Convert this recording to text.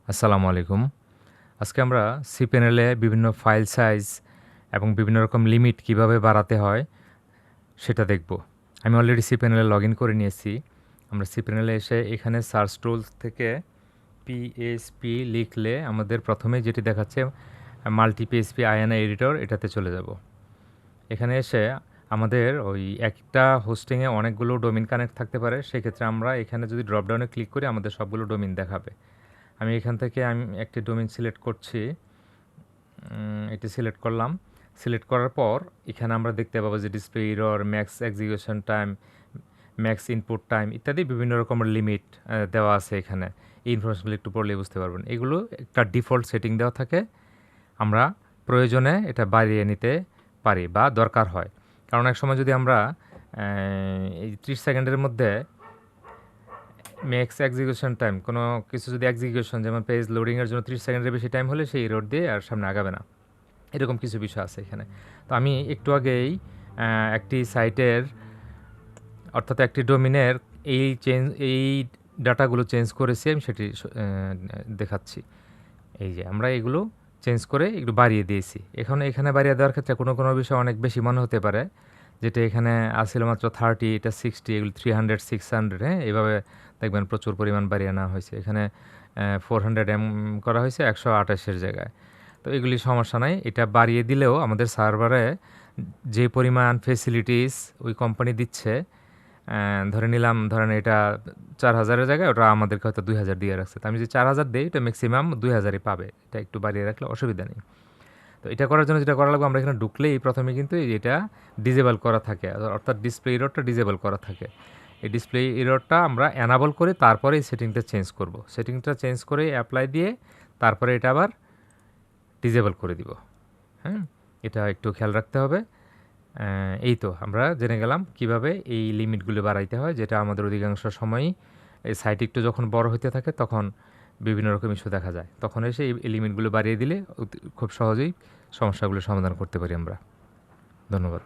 আসসালামু আলাইকুম। আজকে আমরা cPanel-এ বিভিন্ন ফাইল সাইজ এবং বিভিন্ন রকম লিমিট কিভাবে বাড়াতে হয় সেটা দেখব। আমি অলরেডি cPanel-এ লগইন করে নিয়েছি। আমরা cPanel-এ এসে এখানে সার্চ টুলস থেকে পিএইচপি লিখলে আমাদের প্রথমেই যেটি দেখাচ্ছে মাল্টি পিএইচপি আয়ানা এডিটর, এটাতে চলে যাব। এখানে এসে আমাদের ওই একটা হোস্টিংয়ে অনেকগুলো ডোমেইন কানেক্ট থাকতে পারে। সেক্ষেত্রে আমরা এখানে যদি ড্রপডাউনে ক্লিক করি আমাদের সবগুলো ডোমেইন দেখাবে। আমি এখান থেকে একটি ডোমেইন সিলেক্ট করছি। এটি সিলেক্ট করলাম। সিলেক্ট করার পর এখানে আমরা দেখতে পাবো যে display error, max execution time, max input time ইত্যাদি বিভিন্ন রকমের লিমিট দেওয়া আছে এখানে। এই ইনফরমেশনগুলো একটু পড়লে বুঝতে পারবেন। এগুলো একটা ডিফল্ট সেটিং দেওয়া থাকে। আমরা প্রয়োজনে এটা বাড়িয়ে নিতে পারি বা দরকার হয়। কারণ এক সময় যদি আমরা এই 30 সেকেন্ডের মধ্যে ম্যাক্স এক্সিকিউশন টাইম কোনো কিছু যদি এক্সিকিউশন যেমন পেজ লোডিংয়ের জন্য 30 সেকেন্ডের বেশি টাইম হলে সেই এরর দিয়ে আর সামনে আগাবে না। এরকম কিছু বিষয় আছে এখানে। তো আমি একটু আগেই একটি সাইটের অর্থাৎ একটি ডোমিনের এই ডাটাগুলো চেঞ্জ করেছি, আমি সেটি দেখাচ্ছি। এই যে আমরা এগুলো চেঞ্জ করে একটু বাড়িয়ে দিয়েছি। এখানে বাড়িয়ে দেওয়ার ক্ষেত্রে কোনো বিষয় অনেক বেশি মনে হতে পারে, যেটা এখানে আসছিল মাত্র 30, এটা 60, এগুলো 300, 600, হ্যাঁ, এইভাবে দেখবেন প্রচুর পরিমাণ বাড়িয়ে নেওয়া হয়েছে। এখানে 400 করা হয়েছে 128-এর জায়গায়। তো এগুলি সমস্যা নাই, এটা বাড়িয়ে দিলেও আমাদের সার্ভারে যে পরিমাণ ফেসিলিটিস ওই কোম্পানি দিচ্ছে, ধরেন এটা 4000-এর জায়গায় ওটা আমাদেরকে হয়তো 2000 দিয়ে রাখছে। তো আমি যে 4000 দিই এটা ম্যাক্সিমাম 2000-ই পাবে। এটা একটু বাড়িয়ে রাখলে অসুবিধা নেই। তো এটা করার জন্য যেটা করা লাগবে, আমরা এখানে ঢুকলেই প্রথমে কিন্তু এটা ডিজেবল করা থাকে, অর্থাৎ ডিসপ্লে এররটা ডিজেবল করা থাকে। এই ডিসপ্লে এররটা আমরা এনাবল করে তারপরে এই সেটিংটা চেঞ্জ করব। সেটিংটা চেঞ্জ করে অ্যাপ্লাই দিয়ে তারপরে এটা আবার ডিজেবল করে দিব। হ্যাঁ, এটা একটু খেয়াল রাখতে হবে। এই তো আমরা জেনে গেলাম কিভাবে এই লিমিটগুলো বাড়াইতে হয়, যেটা আমাদের অধিকাংশ সময়ই এই সাইট একটু যখন বড় হতে থাকে তখন বিভিন্ন রকম ইস্যু দেখা যায়। তখন এসে এই লিমিটগুলো বাড়িয়ে দিলে খুব সহজেই সমস্যাগুলো সমাধান করতে পারি আমরা। ধন্যবাদ।